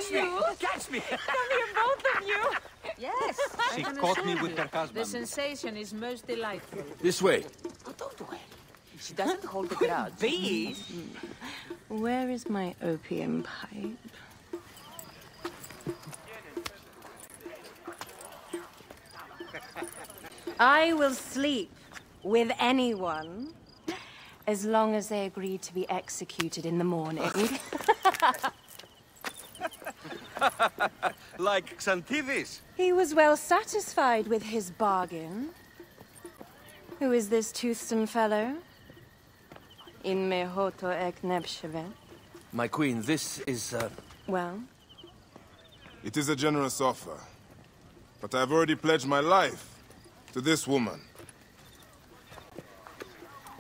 Catch me! Catch me! Come here, both of you! Yes. She caught me with her husband. The sensation is most delightful. This way. Oh, don't worry. She doesn't hold a grudge. Please? Where is my opium pipe? I will sleep with anyone as long as they agree to be executed in the morning. Like Xantivis. He was well satisfied with his bargain. Who is this toothsome fellow? In me hoto ek nebshevet. My queen, this is, Well? It is a generous offer, but I've already pledged my life to this woman.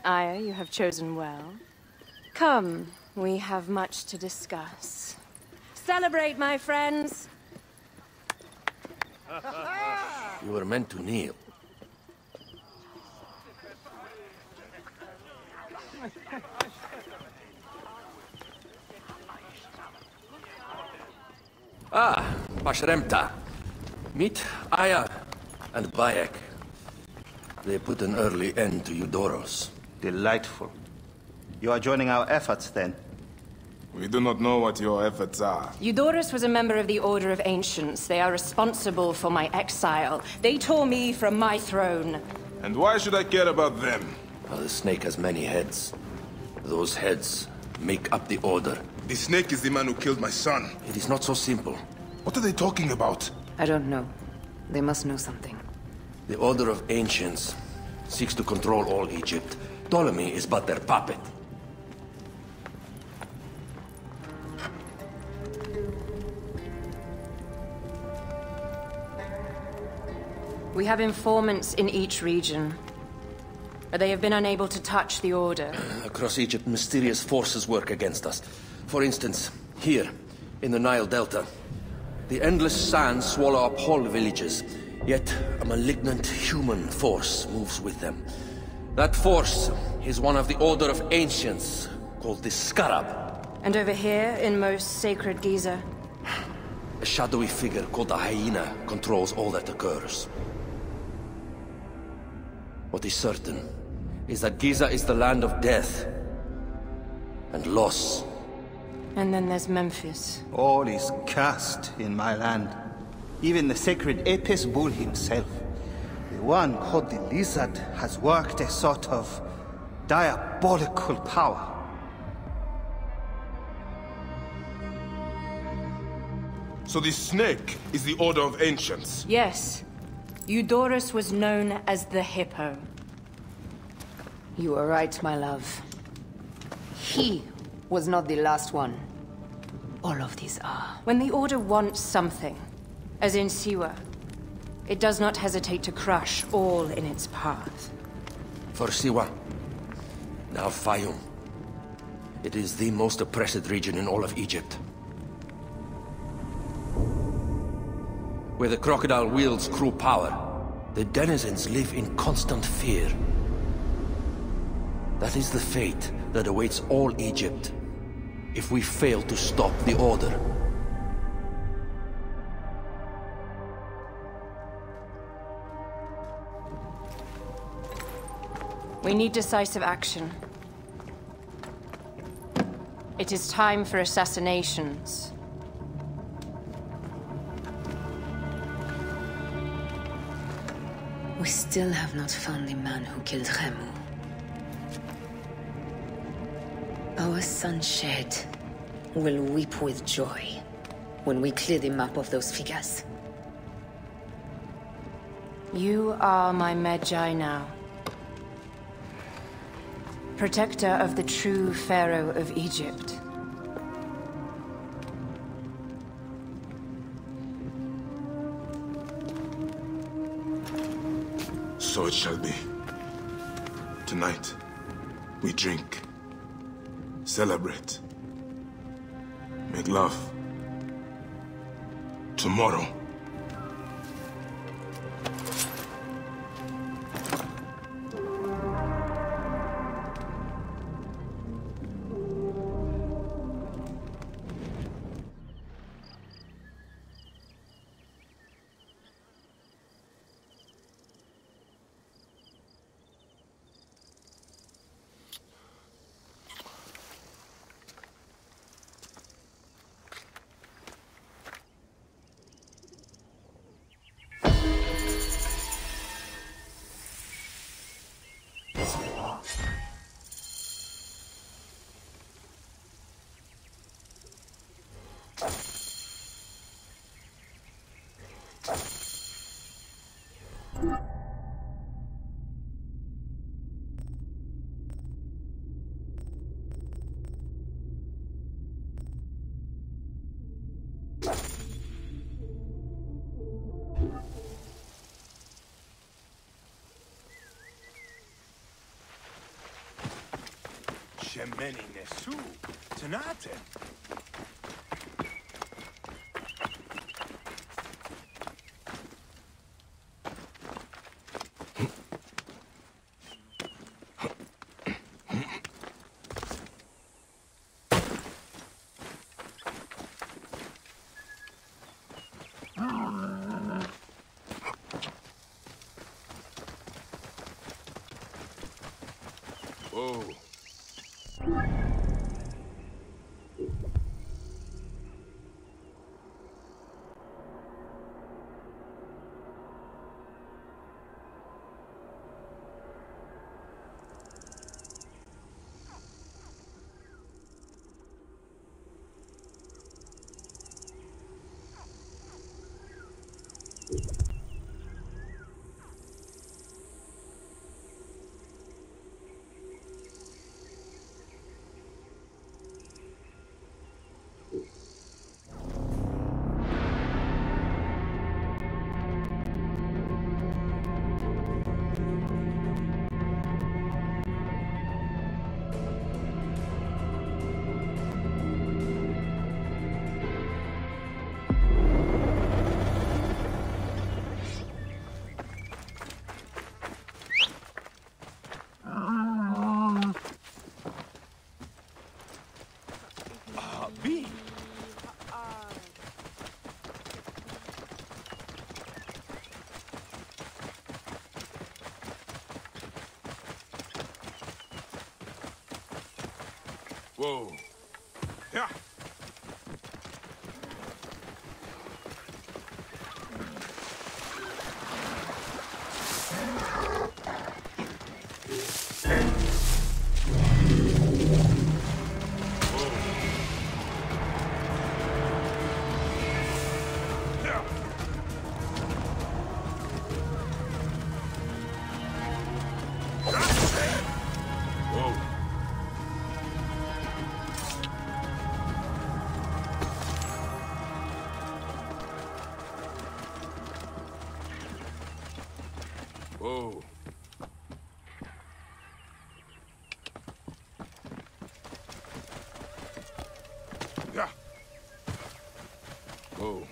Aya, you have chosen well. Come, we have much to discuss. Celebrate, my friends! you were meant to kneel. Ah, Pashremta. Meet Aya and Bayek. They put an early end to Eudoros. Delightful. You are joining our efforts, then? We do not know what your efforts are. Eudoros was a member of the Order of Ancients. They are responsible for my exile. They tore me from my throne. And why should I care about them? Well, the snake has many heads. Those heads make up the Order. The snake is the man who killed my son. It is not so simple. What are they talking about? I don't know. They must know something. The Order of Ancients seeks to control all Egypt. Ptolemy is but their puppet. We have informants in each region. They have been unable to touch the Order. Across Egypt, mysterious forces work against us. For instance, here, in the Nile Delta, the endless sands swallow up whole villages, yet a malignant human force moves with them. That force is one of the Order of Ancients, called the Scarab. And over here, in most sacred Giza? A shadowy figure called the Hyena controls all that occurs. What is certain is that Giza is the land of death and loss. And then there's Memphis. All is cursed in my land. Even the sacred Apis bull himself. The one called the Lizard has worked a sort of diabolical power. So the snake is the Order of Ancients? Yes. Eudoros was known as the Hippo. You are right, my love. He was not the last one. All of these are. When the Order wants something, as in Siwa, it does not hesitate to crush all in its path. For Siwa, now Fayum. It is the most oppressed region in all of Egypt. Where the crocodile wields cruel power, the denizens live in constant fear. That is the fate that awaits all Egypt if we fail to stop the Order. We need decisive action. It is time for assassinations. We still have not found the man who killed Remu. Our son Shed will weep with joy when we clear the map of those figures. You are my Magi now. Protector of the true Pharaoh of Egypt. So it shall be. Tonight, we drink, celebrate, make love. Tomorrow, Shemeni nesu, tenaten. Whoa. Whoa. Yeah. Whoa. Yeah. Whoa.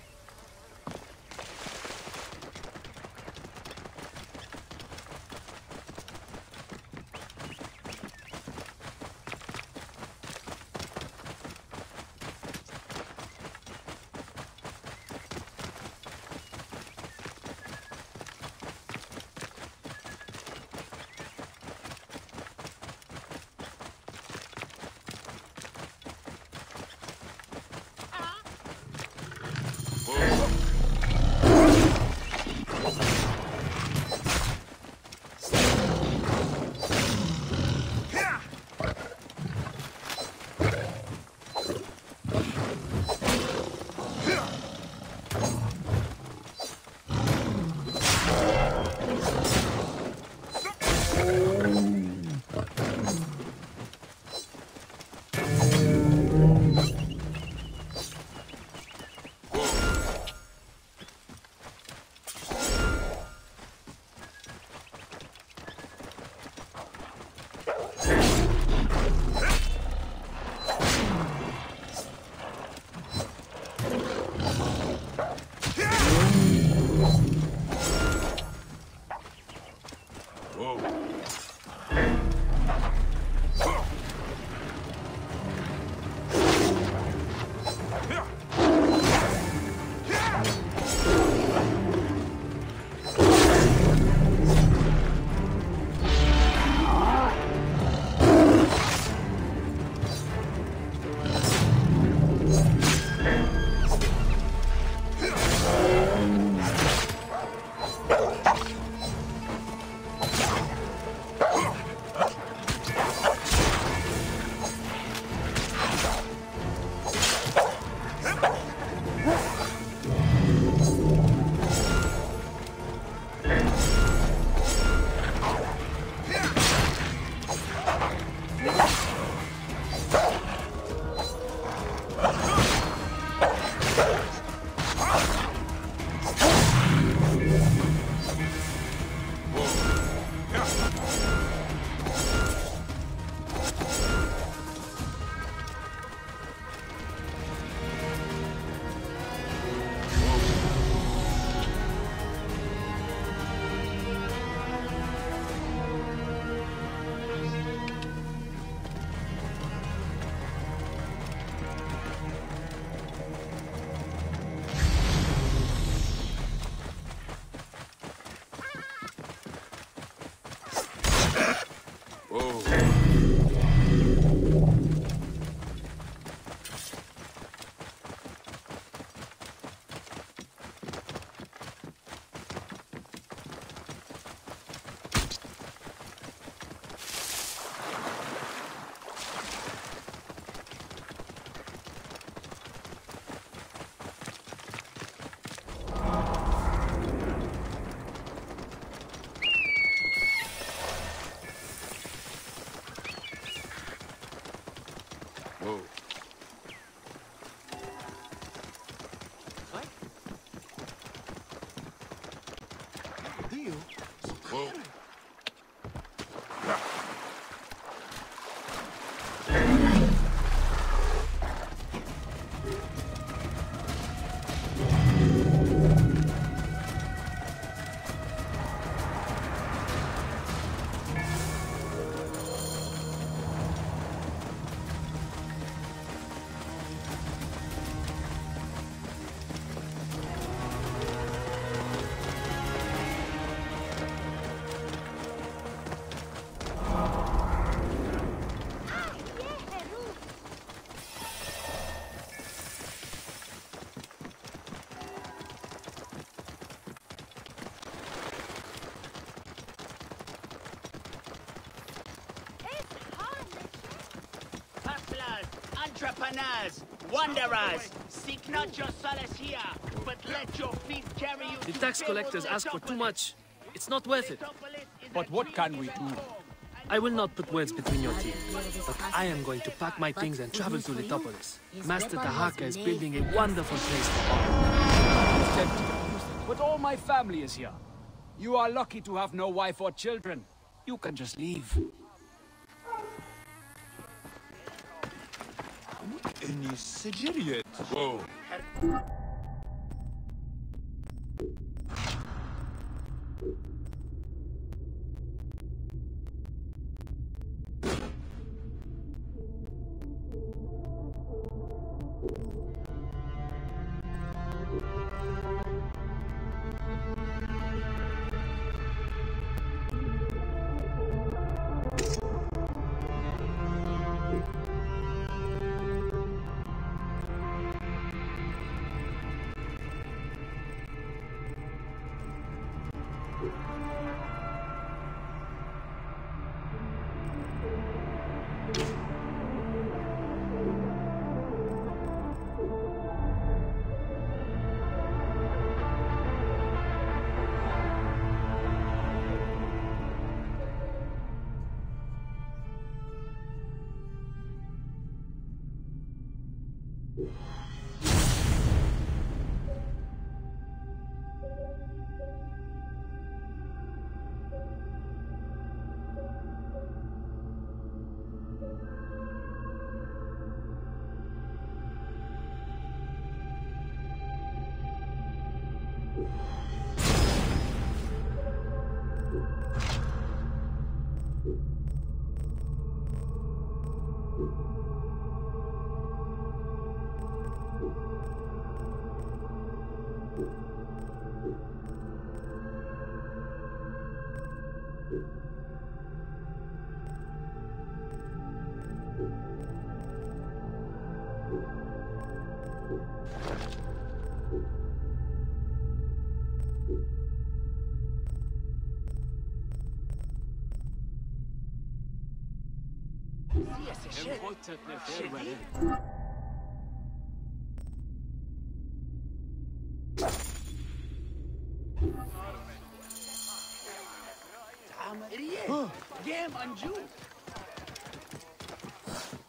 Entrepreneurs, wanderers, seek not your solace here, but let your feet carry you. The tax collectors ask for too much. It's not worth it. But what can we do? I will not put words between your teeth, but I am going to pack my things and travel to Letopolis. Master Tahaka is building a wonderful place for all. But all my family is here. You are lucky to have no wife or children. You can just leave. إني سجلت. Whoa.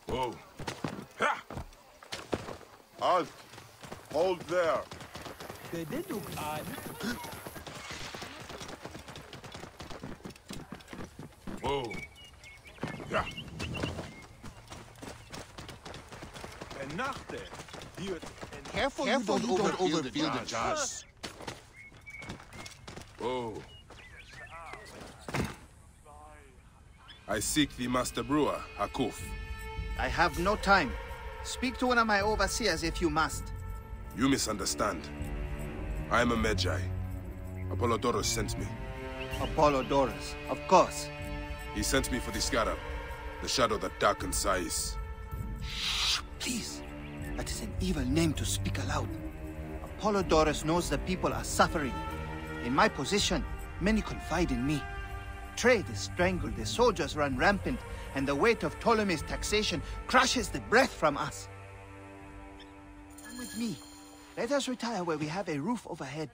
Whoa. Ha! Halt! Hold there. Whoa. Ja. En nachten. Hier. Careful you don't overfeel the jars. Whoa. I seek the master brewer, Hakuf. I have no time. Speak to one of my overseers if you must. You misunderstand. I am a Magi. Apollodorus sent me. Apollodorus, of course. He sent me for the scarab, the shadow that darkens Sais. Shh, please. That is an evil name to speak aloud. Apollodorus knows the people are suffering. In my position, many confide in me. Trade is strangled, the soldiers run rampant, and the weight of Ptolemy's taxation crushes the breath from us. Come with me. Let us retire where we have a roof overhead.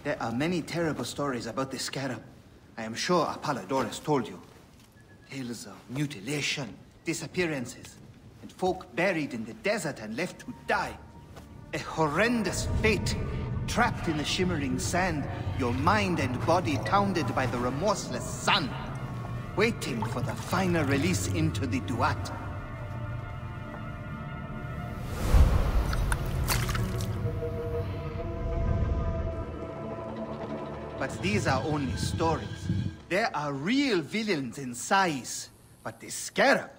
There are many terrible stories about the scarab. I am sure Apollodorus told you. Tales of mutilation, disappearances, and folk buried in the desert and left to die. A horrendous fate. Trapped in the shimmering sand, your mind and body pounded by the remorseless sun. Waiting for the final release into the duat. But these are only stories. There are real villains in size. But the Scarab,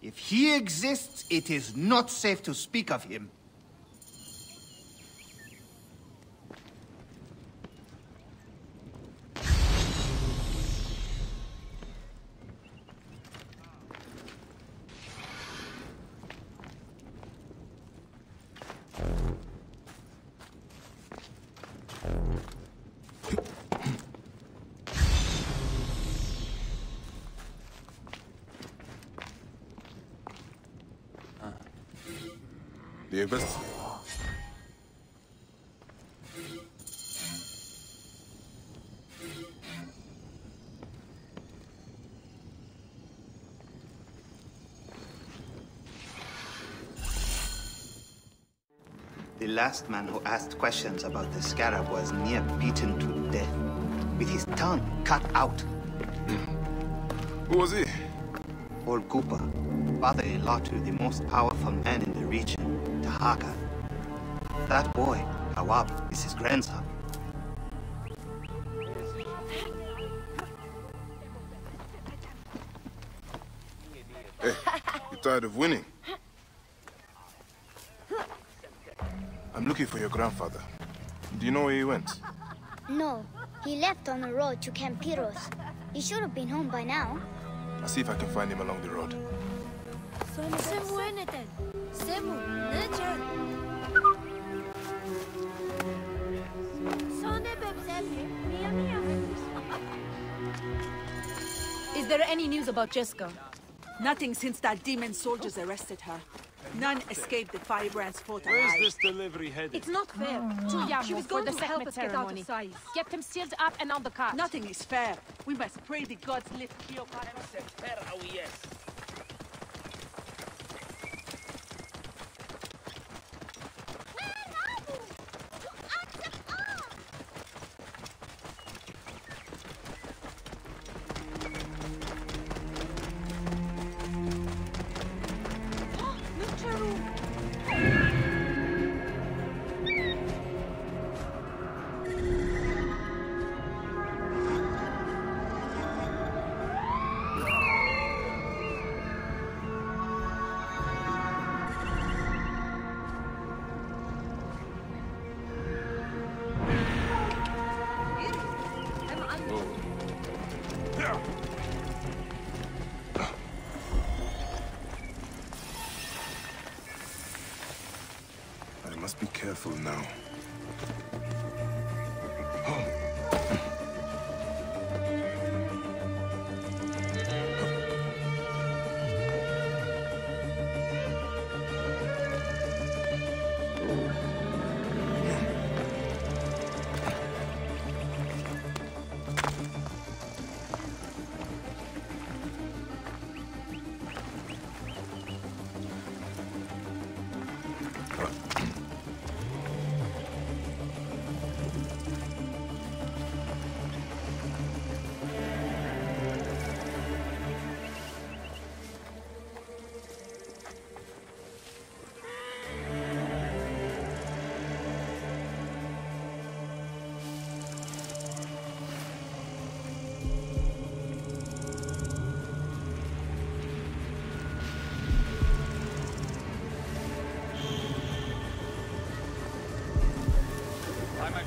if he exists, it is not safe to speak of him. The invest. The last man who asked questions about the Scarab was near beaten to death, with his tongue cut out. Who was he? Old Cooper, father-in-law to the most powerful man in the region, Tahaka. That boy, Awab, is his grandson. Hey, you tired of winning? I'm looking for your grandfather. Do you know where he went? No, he left on the road to Camp Piros. He should have been home by now. I'll see if I can find him along the road. Is there any news about Jessica? Nothing since that demon soldiers arrested her. None escaped the firebrands fought alive. Where's this delivery headed? It's not fair. She was going to help us get out of sight. Get them sealed up and on the cart. Nothing is fair. We must pray the gods lift Cleopatra. I must be careful now.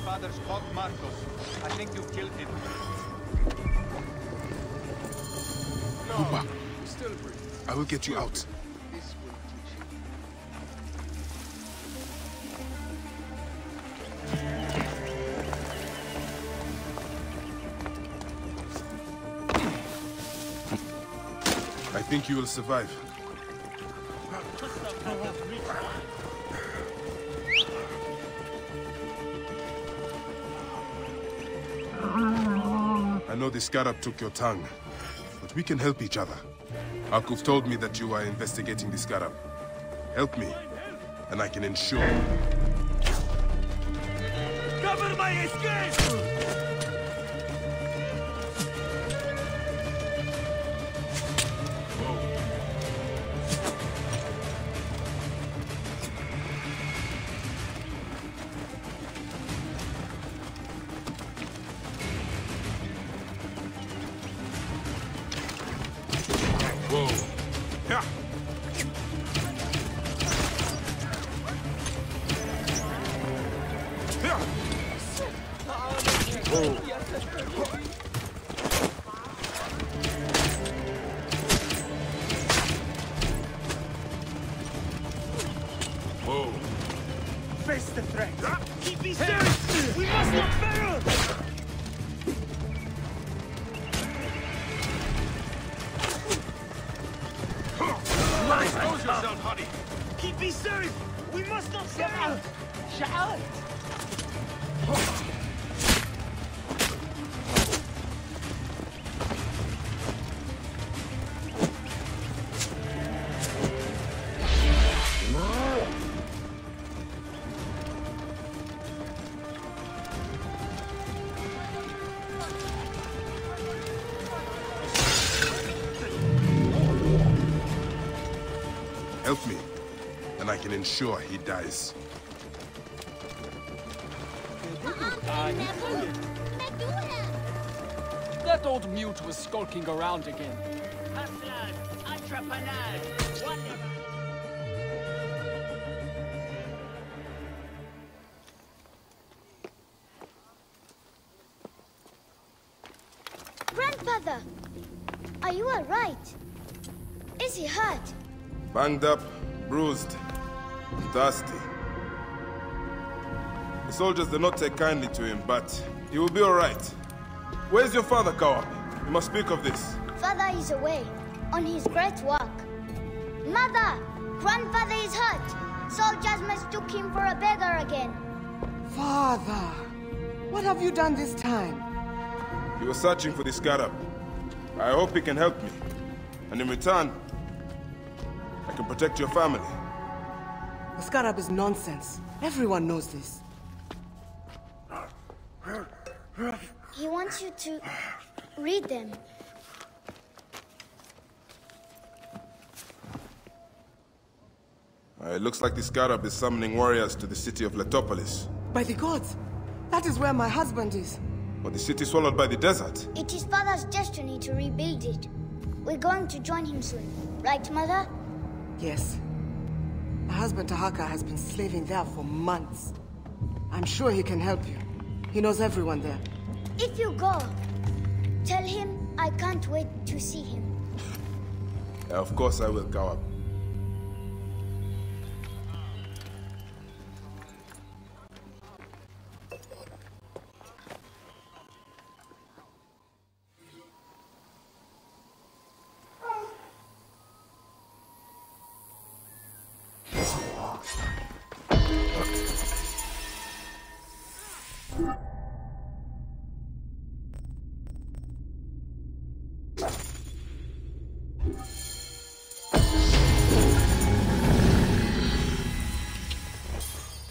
Father's called Marcos. I think you killed him. No, Cooper, still breathe. I will get you out. This will teach I think you will survive. I know the Scarab took your tongue, but we can help each other. Akuf told me that you are investigating the Scarab. Help me, and I can ensure. Cover my escape! Face the threat. Keep me serious. We must not fail. Expose yourself, honey. Keep me serious. We must not fail. Shout. Help me, and I can ensure he dies. That old mute was skulking around again. Hustlers, entrepreneurs, wonderful. Grandfather, are you all right? Is he hurt? Banged up, bruised, and thirsty. The soldiers did not take kindly to him, but he will be all right. Where's your father, Kawab? We must speak of this. Father is away, on his great work. Mother! Grandfather is hurt! Soldiers mistook him for a beggar again. Father! What have you done this time? He was searching for the scarab. I hope he can help me. And in return, I can protect your family. The scarab is nonsense. Everyone knows this. He wants you to read them. It looks like the scarab is summoning warriors to the city of Letopolis. By the gods! That is where my husband is. But the city swallowed by the desert. It is Father's destiny to rebuild it. We're going to join him soon. Right, Mother? Yes. My husband Tahaka has been slaving there for months. I'm sure he can help you. He knows everyone there. If you go, tell him I can't wait to see him. Of course I will, Kawab.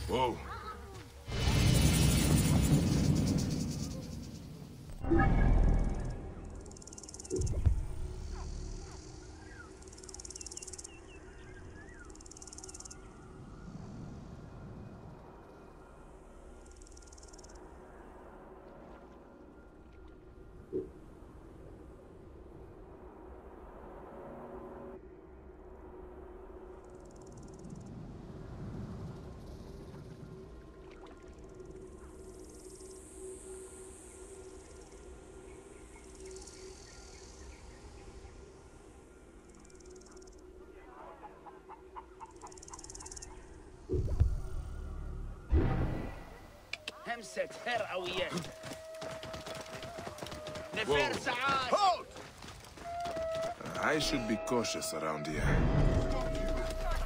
Whoa. Hold! I should be cautious around here.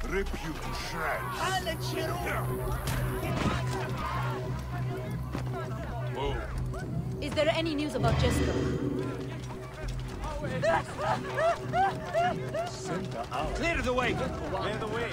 Rip you to shreds. Whoa. Is there any news about Jesco? Clear the way! Clear the way!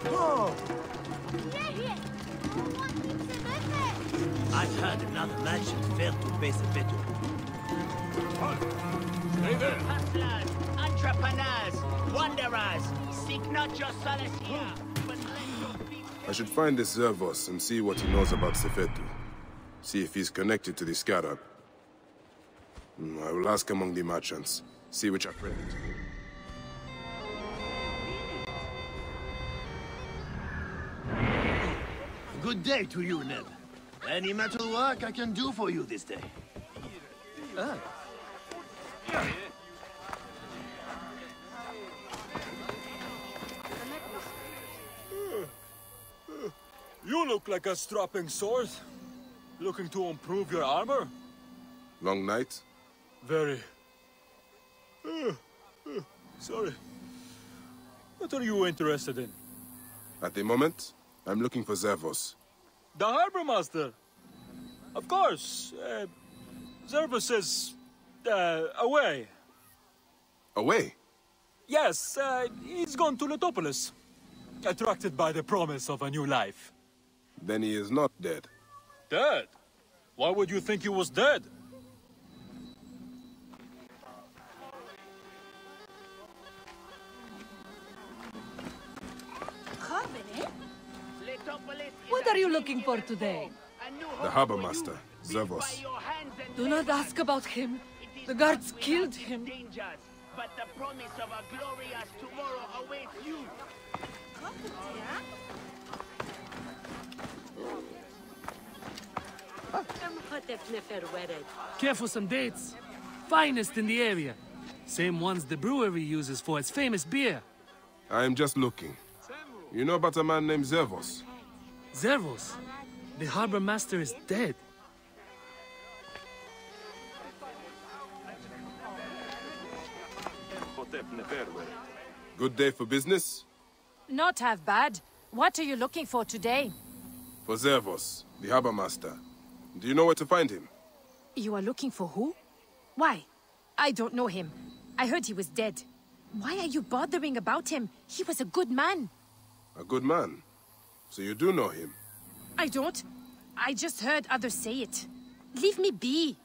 Whoa. I've heard another merchant failed to pay the bill. Stay there. Hustlers, entrepreneurs, wanderers, seek not your solace here, but let your feet... I should find this Zervos and see what he knows about Sefetu. See if he's connected to the scarab. I will ask among the merchants, see which are present. Good day to you, Neb. Any metal work I can do for you this day? You look like a strapping sword. Looking to improve your armor? Long night? Very. Sorry. What are you interested in? At the moment, I'm looking for Zervos. The harbor master. Of course. Zervos is away. Away? Yes, he's gone to Letopolis. Attracted by the promise of a new life. Then he is not dead. Dead? Why would you think he was dead? What are you looking for today? The harbor master, Zervos. Do not ask about him. The guards killed him. But the promise of a glorious tomorrow awaits you. Care for some dates. Finest in the area. Same ones the brewery uses for its famous beer. I am just looking. You know about a man named Zervos? Zervos? The harbor master is dead. Good day for business? Not half bad. What are you looking for today? For Zervos, the harbor master. Do you know where to find him? You are looking for who? Why? I don't know him. I heard he was dead. Why are you bothering about him? He was a good man. A good man? So you do know him? I don't. I just heard others say it. Leave me be.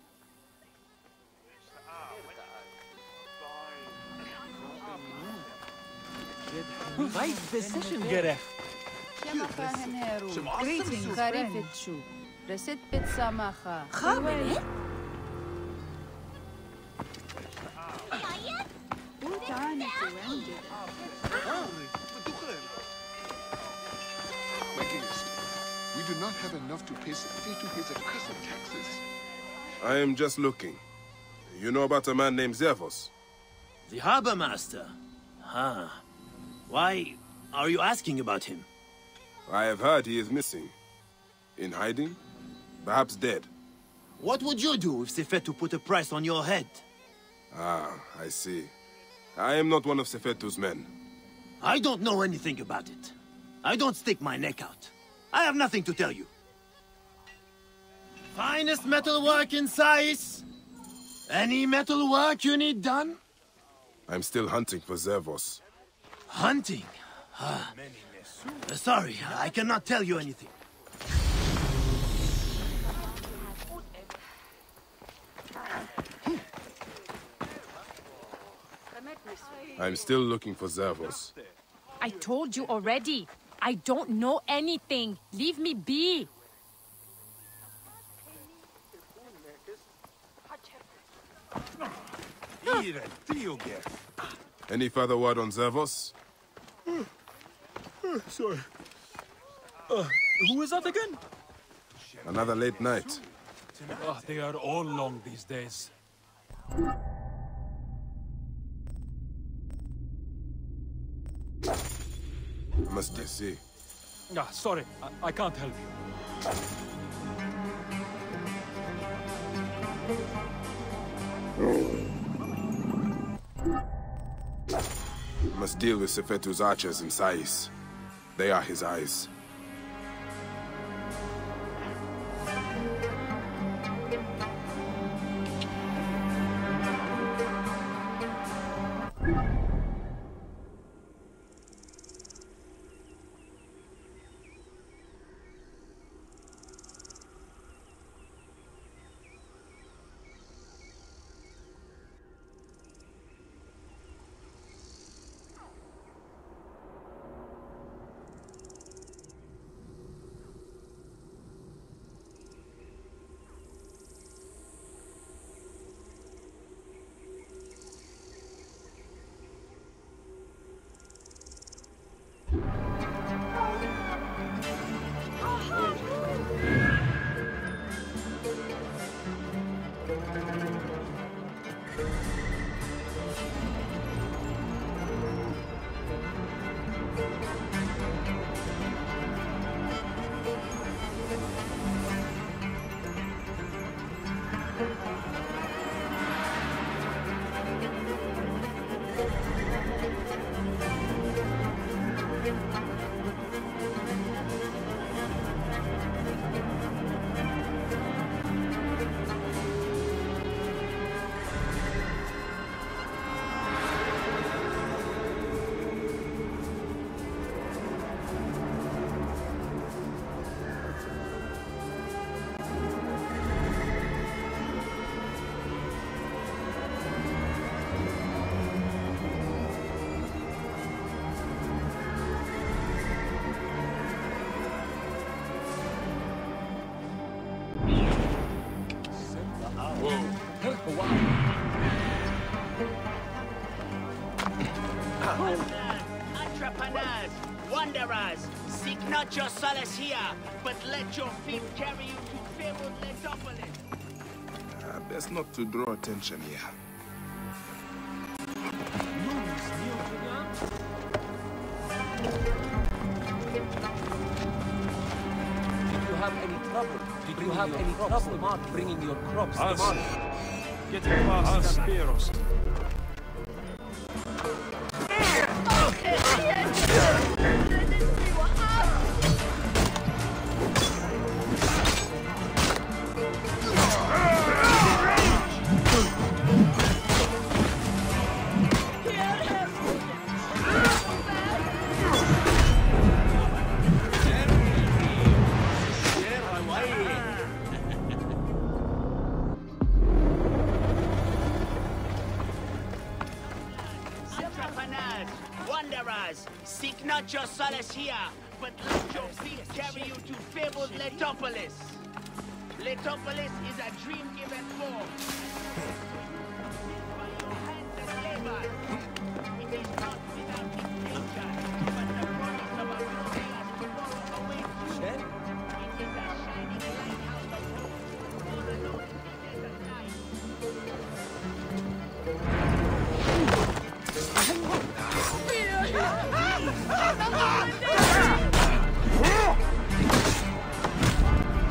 Right decision, Gerech. Greetings, friend. Reset pizza macha. My dearest, we do not have enough to pay to his accursed taxes. I am just looking. You know about a man named Zervos? The harbor master? Huh. Why are you asking about him? I have heard he is missing. In hiding? Perhaps dead. What would you do if Sefetu put a price on your head? Ah, I see. I am not one of Sefetu's men. I don't know anything about it. I don't stick my neck out. I have nothing to tell you. Finest metalwork in Sais? Any metalwork you need done? I'm still hunting for Zervos. Hunting? Sorry, I cannot tell you anything. I'm still looking for Zervos. I told you already. I don't know anything. Leave me be. Any further word on Zervos? Sorry. Who is that again? Another late night. They are all long these days. Must you see? Sorry, I can't help you. Must deal with Sefetu's archers in Sais. They are his eyes. Entrepreneurs, wanderers, seek not your solace here, but let your feet carry you to fabled Letopolis. Best not to draw attention here. Did you have any trouble? Did you have any trouble bringing your crops? Get past Spearos. Seek not your solace here, but let your feet carry you to fabled Letopolis. Letopolis is a dream given form. By your hands and labor. It is not without its danger, but the promise of a glorious tomorrow awaits you. It is a shining lighthouse of hope for the lonely desert night.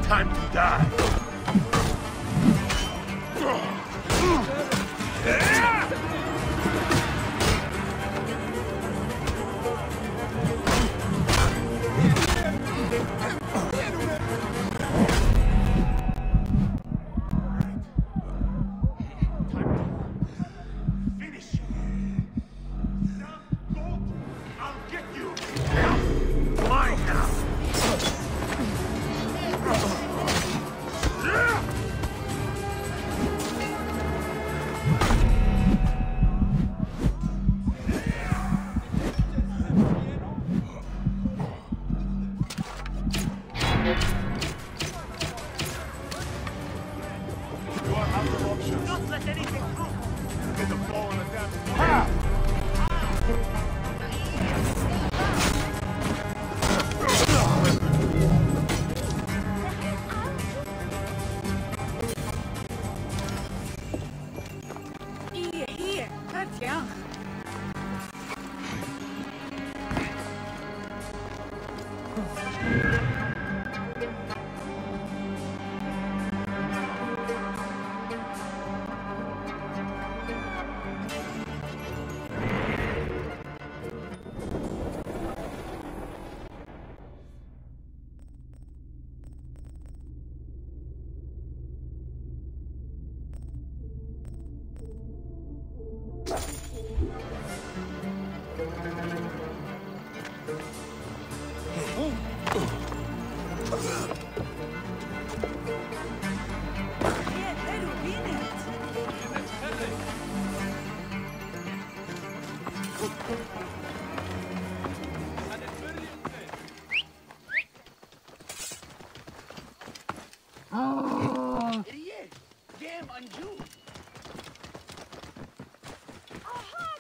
Time to die.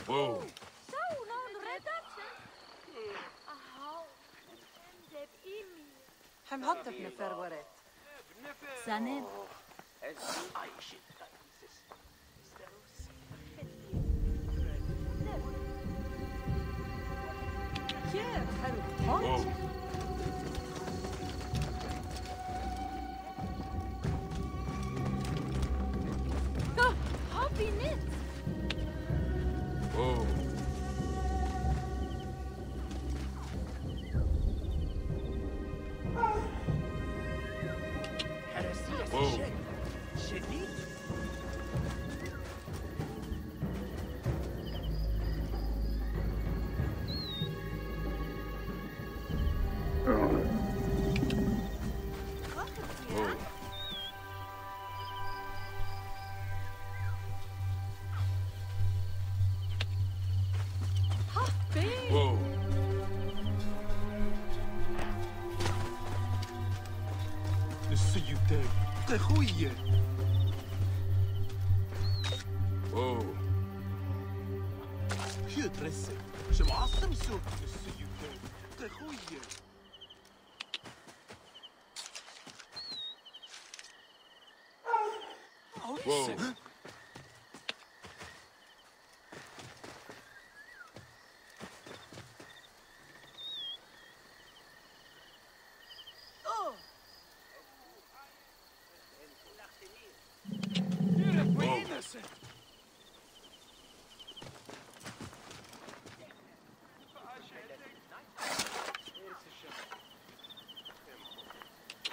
Whoa. هم هطب نفرورت. سند. كيف حلو. Hoppy knit. Whoa. Whoa. السيدات تخوية. Whoa. شو ترسل؟ شو معصم سوق السيدات تخوية. Whoa.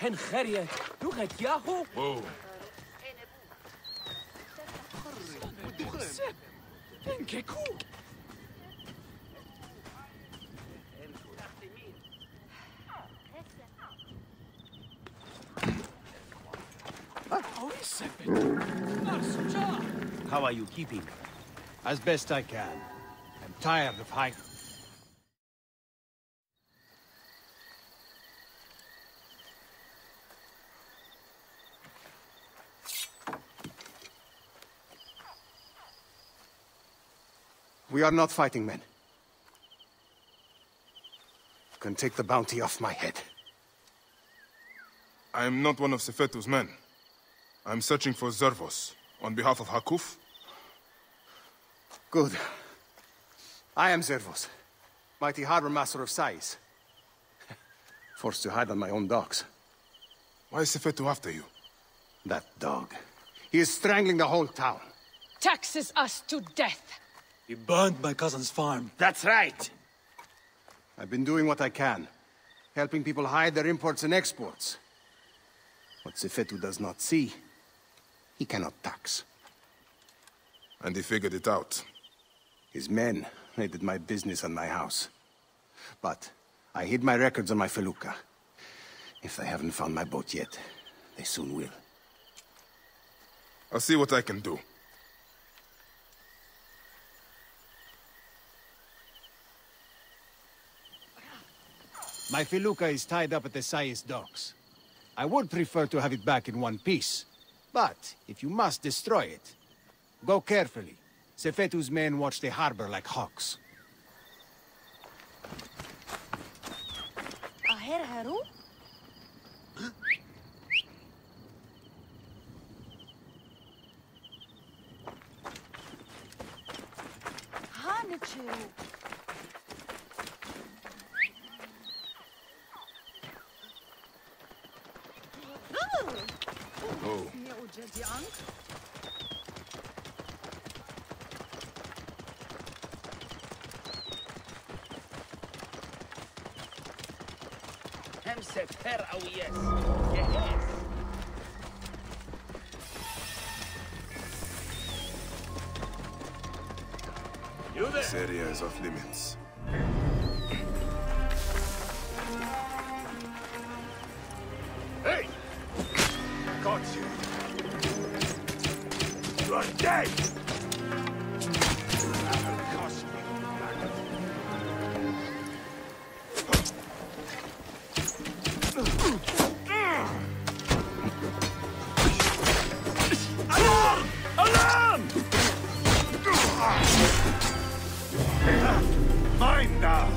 هن خريت لغت ياهو. Whoa. هن كيكو. How are you keeping? As best I can. I'm tired of hiding. We are not fighting men. You can take the bounty off my head. I am not one of Sefetu's men. I'm searching for Zervos, on behalf of Hakuf. Good. I am Zervos, mighty harbor master of Sais. Forced to hide on my own docks. Why is Sefetu after you? That dog. He is strangling the whole town. Taxes us to death. He burned my cousin's farm. That's right. I've been doing what I can, helping people hide their imports and exports. What Sefetu does not see, he cannot tax. And he figured it out. His men raided my business and my house. But I hid my records on my felucca. If they haven't found my boat yet, they soon will. I'll see what I can do. My felucca is tied up at the Sais docks. I would prefer to have it back in one piece. But if you must destroy it, go carefully. Sefetu's men watch the harbor like hawks. Aher Haru? Hanichu. Oh. This area is off limits. Hey! Got you. You are dead! That'll cost me. Alarm! Alarm! Mine now!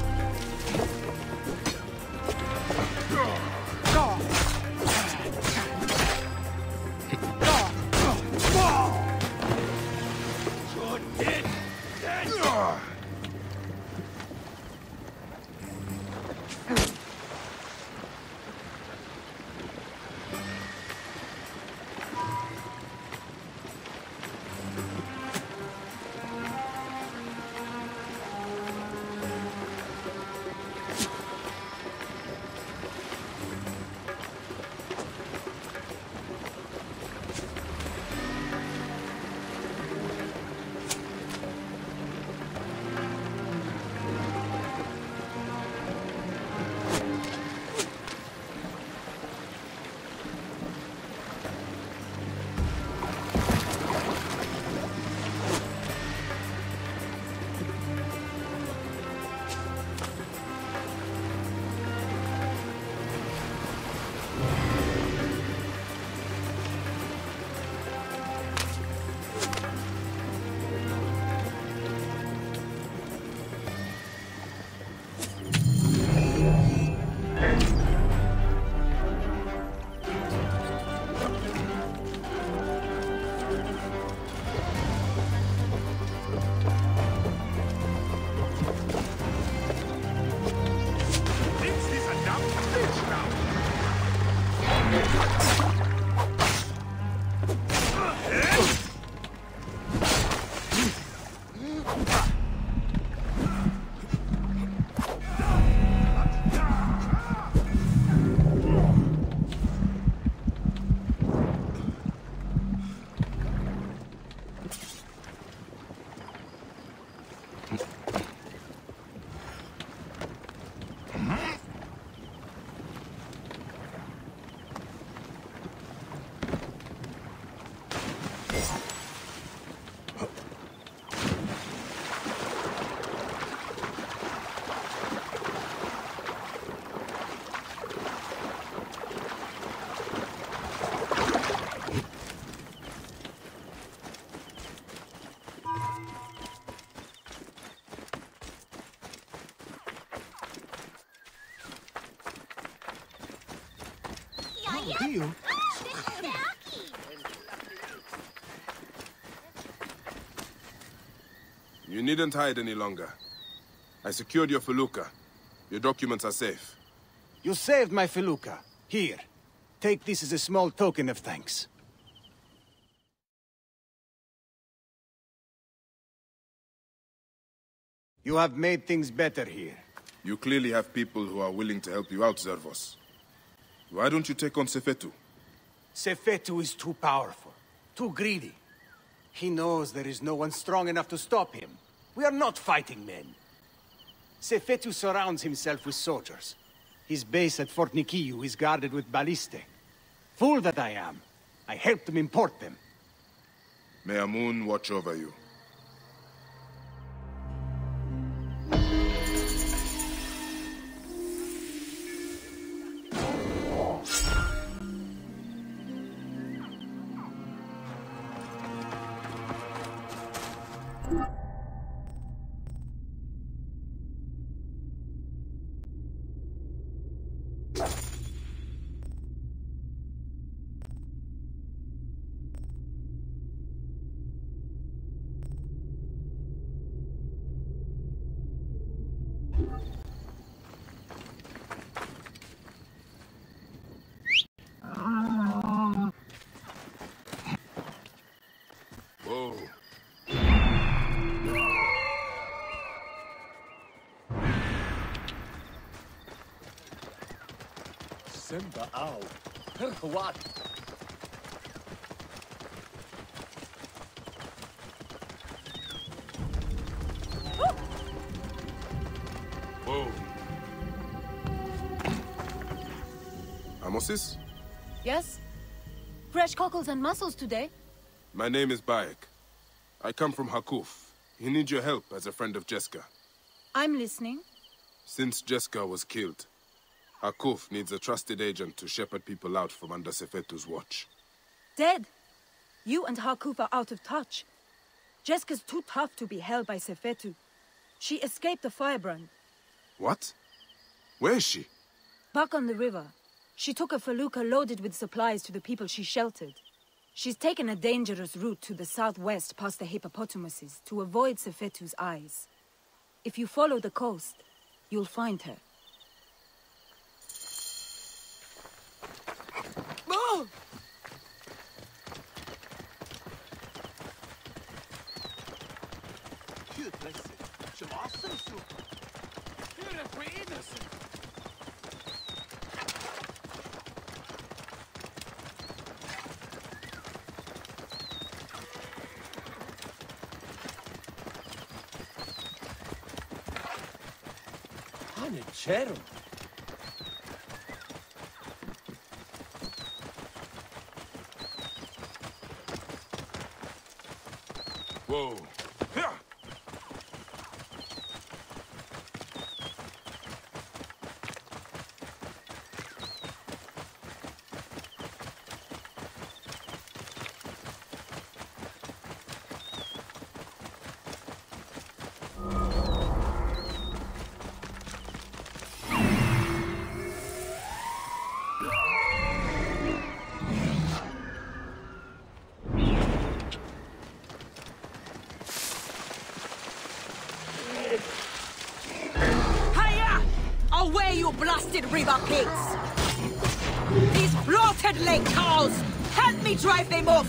qu'il. You needn't hide any longer. I secured your felucca. Your documents are safe. You saved my felucca. Here. Take this as a small token of thanks. You have made things better here. You clearly have people who are willing to help you out, Zervos. Why don't you take on Sefetu? Sefetu is too powerful, too greedy. He knows there is no one strong enough to stop him. We are not fighting men. Sefetu surrounds himself with soldiers. His base at Fort Nikiu is guarded with ballistae. Fool that I am. I helped him import them. May Amun watch over you. Simba ow. What? Whoa. Amosis? Yes? Fresh cockles and mussels today? My name is Bayek. I come from Hakuf. He needs your help as a friend of Jeska. I'm listening. Since Jeska was killed, Hakuf needs a trusted agent to shepherd people out from under Sefetu's watch. Dead? You and Hakuf are out of touch. Jeska's too tough to be held by Sefetu. She escaped the firebrand. What? Where is she? Back on the river. She took a felucca loaded with supplies to the people she sheltered. She's taken a dangerous route to the southwest past the hippopotamuses to avoid Sefetu's eyes. If you follow the coast, you'll find her. Oh! We're innocent. Hanechero. Whoa. Blasted river pigs! These bloated lake cows! Help me drive them off!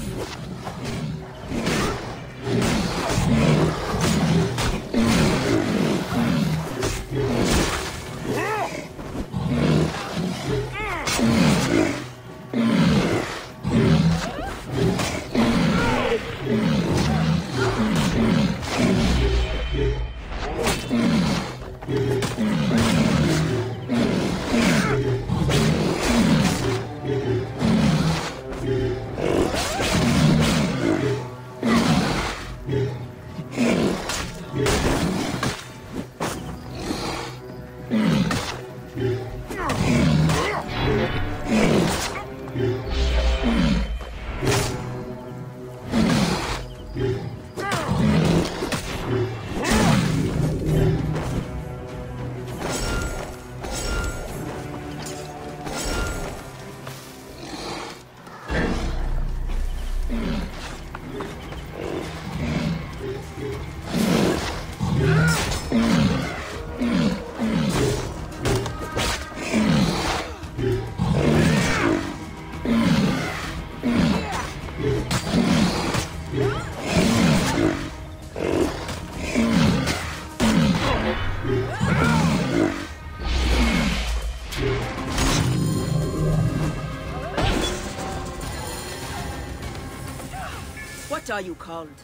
What are you called?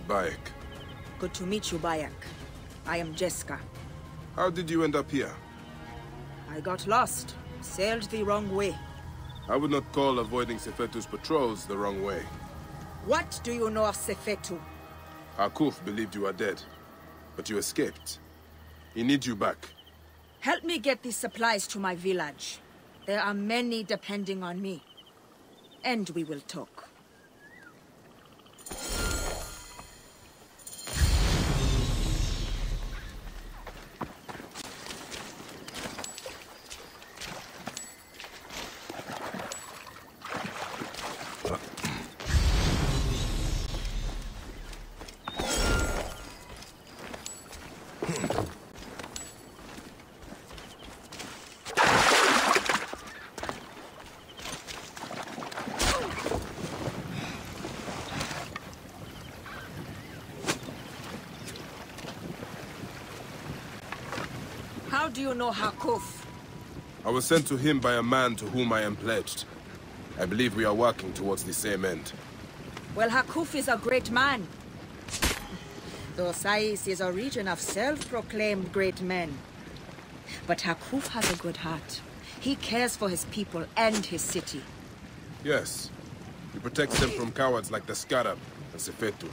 Bayek. Good to meet you, Bayek. I am Jessica. How did you end up here? I got lost. Sailed the wrong way. I would not call avoiding Sefetu's patrols the wrong way. What do you know of Sefetu? Hakuf believed you are dead, but you escaped. He needs you back. Help me get these supplies to my village. There are many depending on me. And we will talk. How do you know Hakuf? I was sent to him by a man to whom I am pledged. I believe we are working towards the same end. Well, Hakuf is a great man. Though Sais is a region of self-proclaimed great men. But Hakuf has a good heart. He cares for his people and his city. Yes. He protects them from cowards like the Scarab and Sefetu.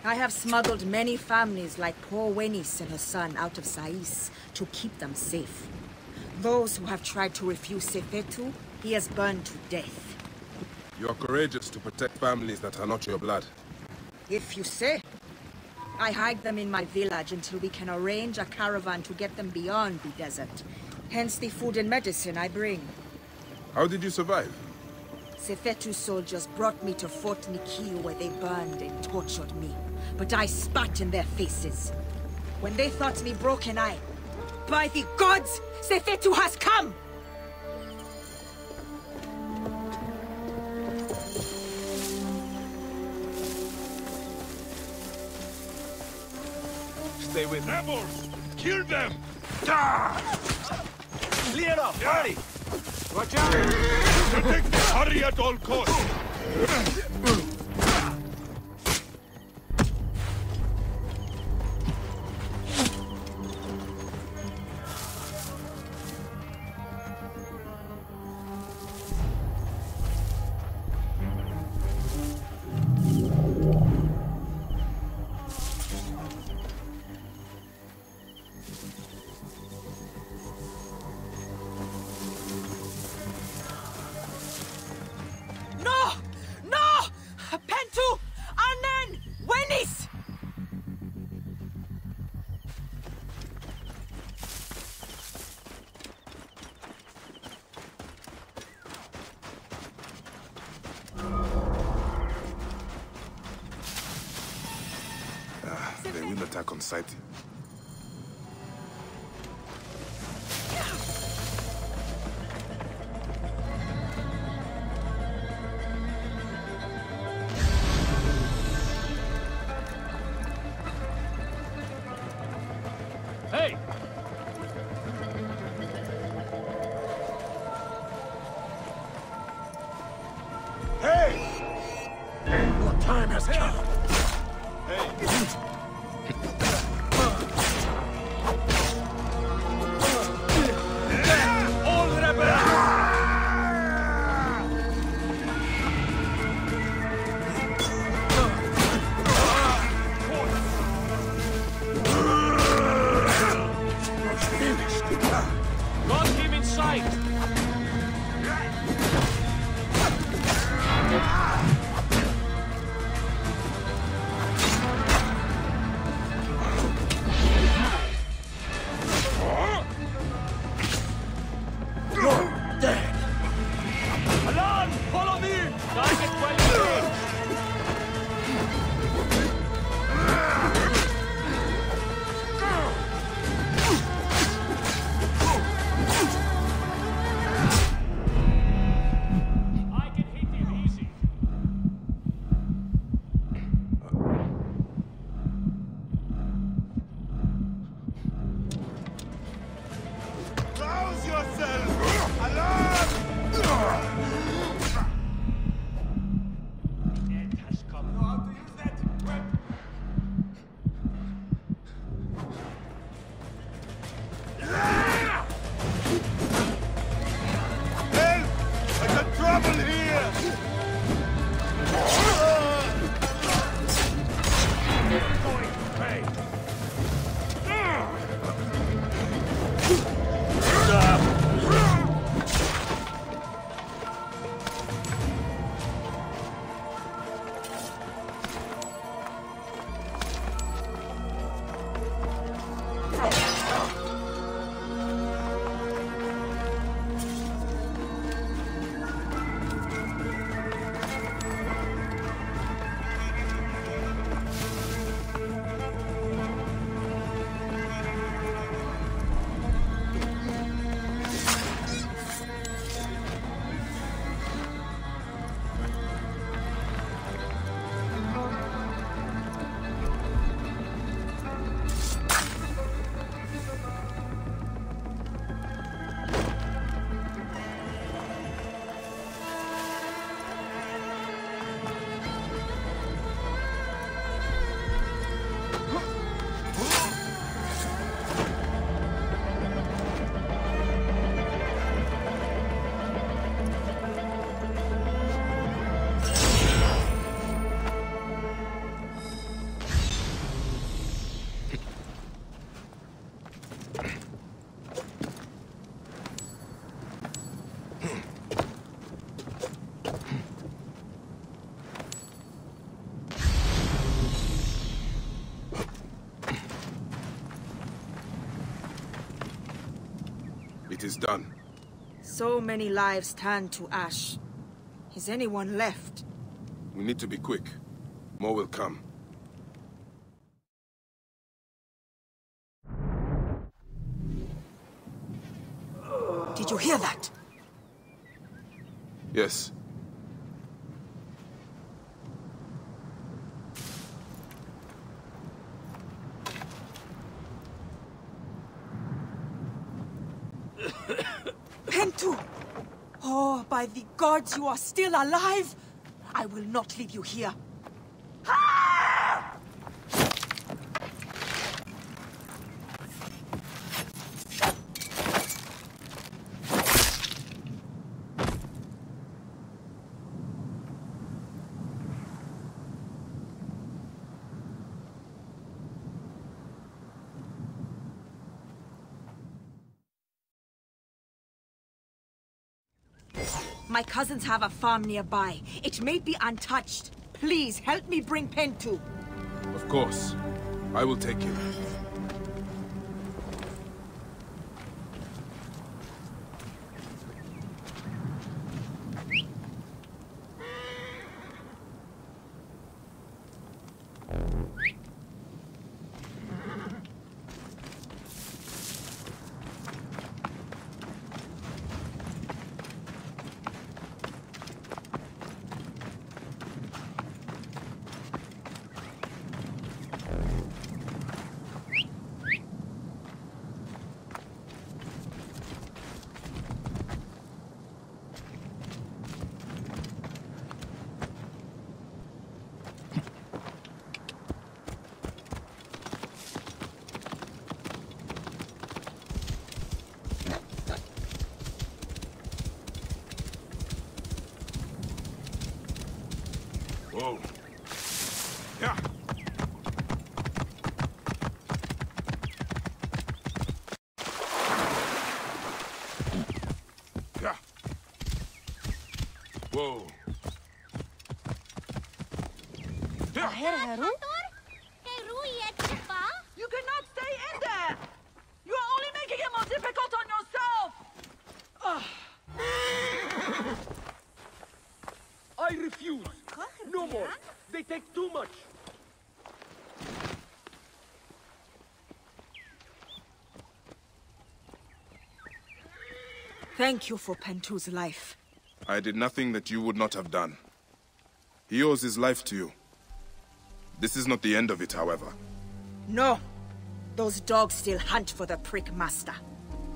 I have smuggled many families like poor Wenis and her son out of Sais to keep them safe. Those who have tried to refuse Sefetu, he has burned to death. You are courageous to protect families that are not your blood. If you say. I hide them in my village until we can arrange a caravan to get them beyond the desert. Hence the food and medicine I bring. How did you survive? Sefetu's soldiers brought me to Fort Nikil where they burned and tortured me. But I spat in their faces. When they thought me broken, by the gods, Sefetu has come! Stay with rebels! Kill them! Clear up! Hurry! Watch out! Protect the hurry at all costs! They will attack on sight. Hey! Hey! Your time has come. is done. So many lives turned to ash. Is anyone left? We need to be quick. More will come. Did you hear that? Yes. Pentu! Oh, by the gods, you are still alive! I will not leave you here. My cousins have a farm nearby. It may be untouched. Please, help me bring Pentu. Of course. I will take him. Whoa. Yeah. Yeah. Whoa. You cannot stay in there! You are only making it more difficult on yourself! I refuse. No more. They take too much. Thank you for Pentu's life. I did nothing that you would not have done. He owes his life to you. This is not the end of it, however. No. Those dogs still hunt for the prick master.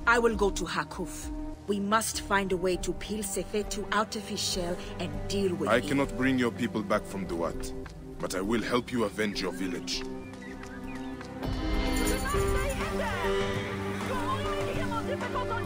I will go to Hakuf. We must find a way to peel Sefetu out of his shell and deal with I him. cannot bring your people back from Duat, but I will help you avenge your village. You're only making it more difficult on